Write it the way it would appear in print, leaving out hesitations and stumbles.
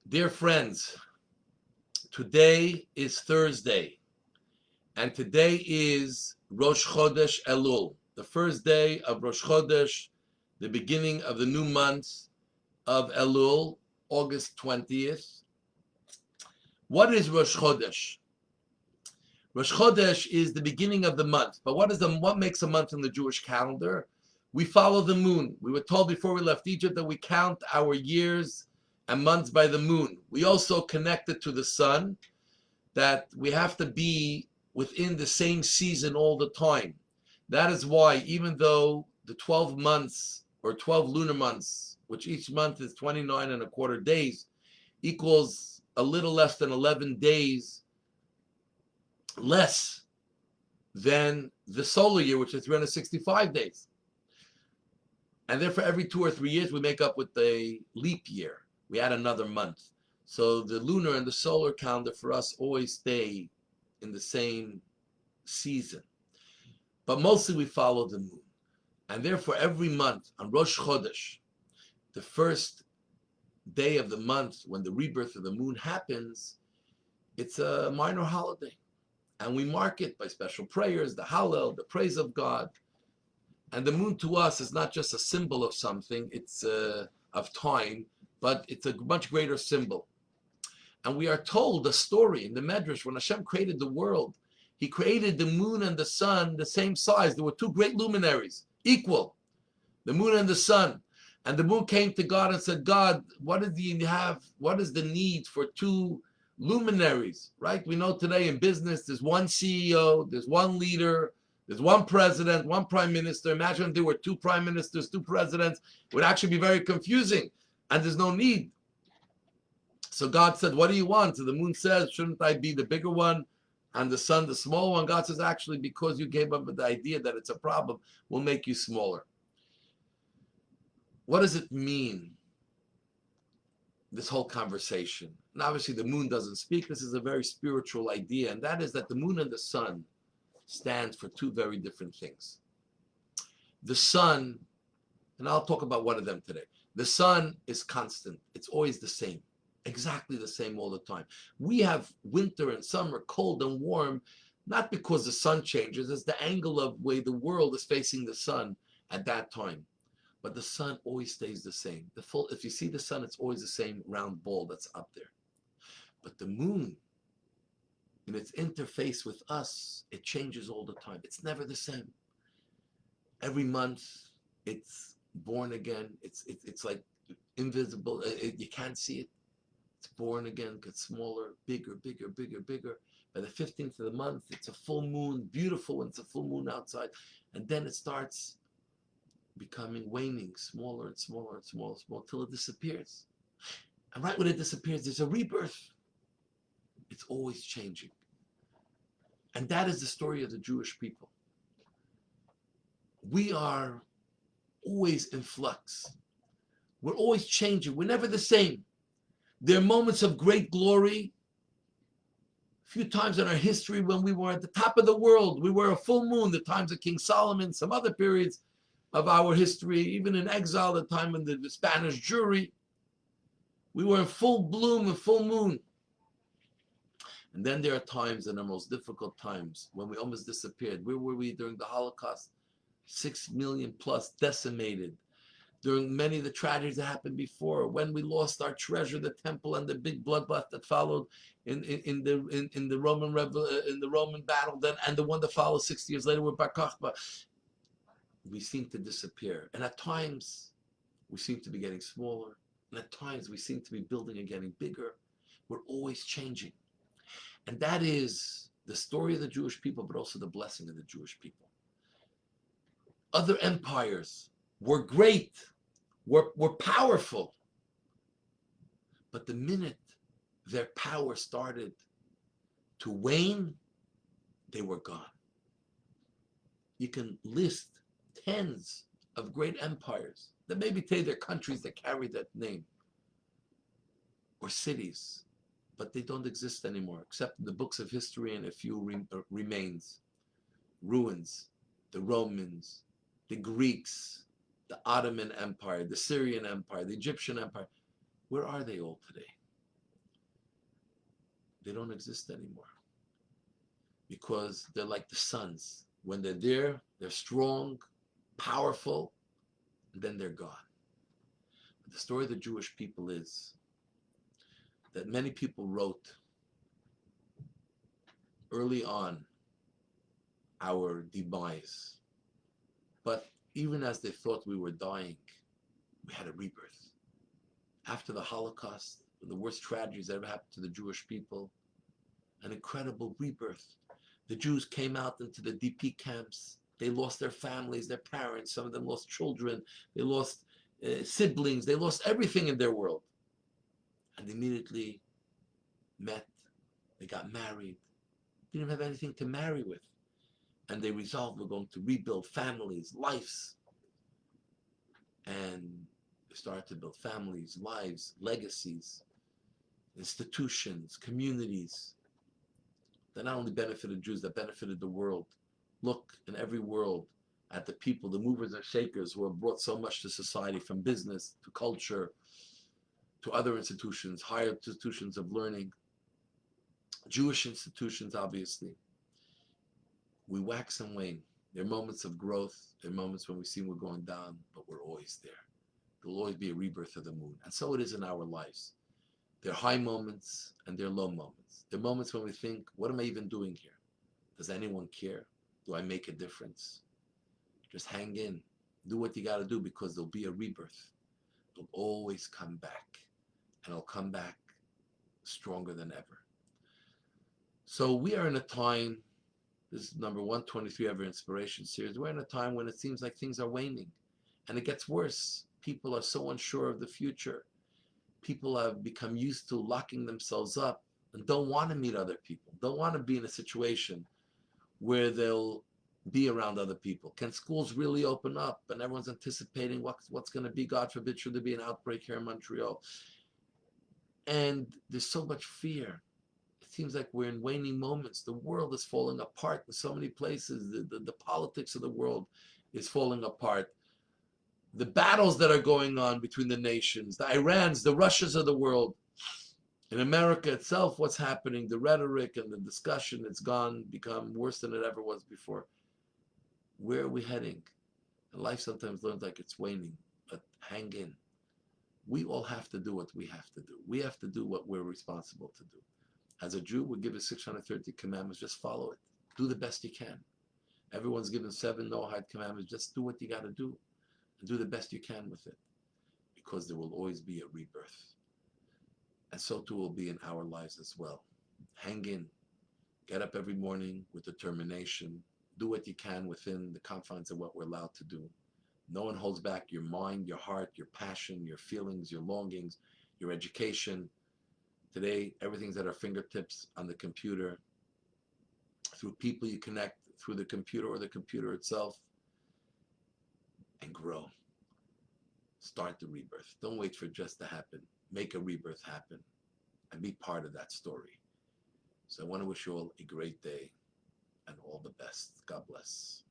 Dear friends, today is Thursday, and today is Rosh Chodesh Elul, the first day of Rosh Chodesh, the beginning of the new month of Elul, August 20th. What is Rosh Chodesh? Rosh Chodesh is the beginning of the month, but what makes a month in the Jewish calendar? We follow the moon. We were told before we left Egypt that we count our years and months by the moon. We also connect it to the sun, that we have to be within the same season all the time. That is why, even though the 12 months or 12 lunar months, which each month is 29 and a quarter days, equals a little less than 11 days less than the solar year, which is 365 days. And therefore, every 2 or 3 years, we make up with a leap year. We add another month. So the lunar and the solar calendar for us always stay in the same season. But mostly we follow the moon. And therefore, every month on Rosh Chodesh, the first day of the month when the rebirth of the moon happens, it's a minor holiday. And we mark it by special prayers, the Hallel, the praise of God. And the moon to us is not just a symbol of something, it's of time, but it's a much greater symbol. And we are told a story in the Medrash, when Hashem created the world, He created the moon and the sun the same size. There were two great luminaries, equal, the moon and the sun. And the moon came to God and said, God, what is the need for two luminaries, right? We know today in business, there's one CEO, there's one leader, there's one president, one prime minister. Imagine if there were two prime ministers, two presidents. It would actually be very confusing, and there's no need. So God said, what do you want? So the moon says, shouldn't I be the bigger one and the sun the small one? God says, actually, because you gave up with the idea that it's a problem, we'll make you smaller. What does it mean, this whole conversation? And obviously the moon doesn't speak. This is a very spiritual idea, and that is that the moon and the sun stands for two very different things. The sun, and I'll talk about one of them today. The sun is constant. It's always the same, exactly the same all the time. We have winter and summer, cold and warm, not because the sun changes. It's the angle of way the world is facing the sun at that time. But the sun always stays the same. If you see the sun, it's always the same round ball that's up there. But the moon, in its interface with us, it changes all the time. It's never the same. Every month, it's born again. It's like invisible. You can't see it. It's born again, gets smaller, bigger, bigger, bigger, bigger. By the 15th of the month, it's a full moon, beautiful when it's a full moon outside. And then it starts becoming waning, smaller and smaller and smaller and smaller, till it disappears. And right when it disappears, there's a rebirth. It's always changing. And that is the story of the Jewish people. We are always in flux. We're always changing. We're never the same. There are moments of great glory. A few times in our history when we were at the top of the world, we were a full moon, the times of King Solomon, some other periods of our history, even in exile, the time in the Spanish Jewry, we were in full bloom and full moon. And then there are times, in our most difficult times, when we almost disappeared. Where were we during the Holocaust? 6 million plus decimated. During many of the tragedies that happened before, when we lost our treasure, the temple, and the big bloodbath that followed in the Roman battle, then, and the one that followed 60 years later with Bar Kokhba, we seem to disappear. And at times, we seem to be getting smaller. And at times, we seem to be building and getting bigger. We're always changing. And that is the story of the Jewish people, but also the blessing of the Jewish people. Other empires were great, were powerful. But the minute their power started to wane, they were gone. You can list tens of great empires that maybe today they're countries that carry that name, or cities, but they don't exist anymore, except in the books of history and a few remains, ruins. The Romans, the Greeks, the Ottoman Empire, the Syrian Empire, the Egyptian Empire. Where are they all today? they don't exist anymore because they're like the suns. When they're there, they're strong, powerful, and then they're gone. But the story of the Jewish people is that many people wrote early on our demise. But even as they thought we were dying, we had a rebirth. After the Holocaust, the worst tragedies that ever happened to the Jewish people, an incredible rebirth. The Jews came out into the DP camps. They lost their families, their parents. Some of them lost children. They lost siblings. They lost everything in their world. And they immediately met. They got married. They didn't have anything to marry with. And they resolved we're going to rebuild families, lives. And they started to build families, lives, legacies, institutions, communities that not only benefited Jews, that benefited the world. Look in every world at the people, the movers and shakers who have brought so much to society, from business to culture to other institutions, higher institutions of learning, Jewish institutions, obviously. We wax and wane. There are moments of growth. There are moments when we see we're going down, but we're always there. There will always be a rebirth of the moon. And so it is in our lives. There are high moments and there are low moments. There are moments when we think, what am I even doing here? Does anyone care? Do I make a difference? Just hang in. Do what you got to do, because there'll be a rebirth. It'll always come back. And it'll come back stronger than ever. So we are in a time, this is number 123 of our inspiration series, we're in a time when it seems like things are waning. And it gets worse. People are so unsure of the future. People have become used to locking themselves up and don't want to meet other people, don't want to be in a situation where they'll be around other people. Can schools really open up? And everyone's anticipating what's going to be. God forbid, should there be an outbreak here in Montreal? And there's so much fear. It seems like we're in waning moments. The world is falling apart in so many places. The politics of the world is falling apart. The battles that are going on between the nations, the Irans, the Russias of the world. In America itself, what's happening, the rhetoric and the discussion, it's become worse than it ever was before. Where are we heading? And life sometimes learns like it's waning, but hang in. We all have to do what we have to do. We have to do what we're responsible to do. As a Jew, we're given 630 commandments. Just follow it. Do the best you can. Everyone's given 7 Noahide commandments. Just do what you got to do. And do the best you can with it. Because there will always be a rebirth. And so too will be in our lives as well. Hang in. Get up every morning with determination. Do what you can within the confines of what we're allowed to do. No one holds back your mind, your heart, your passion, your feelings, your longings, your education. Today, everything's at our fingertips on the computer. Through people you connect, through the computer or the computer itself. And grow. Start the rebirth. Don't wait for it just to happen. Make a rebirth happen. And be part of that story. So I want to wish you all a great day and all the best. God bless.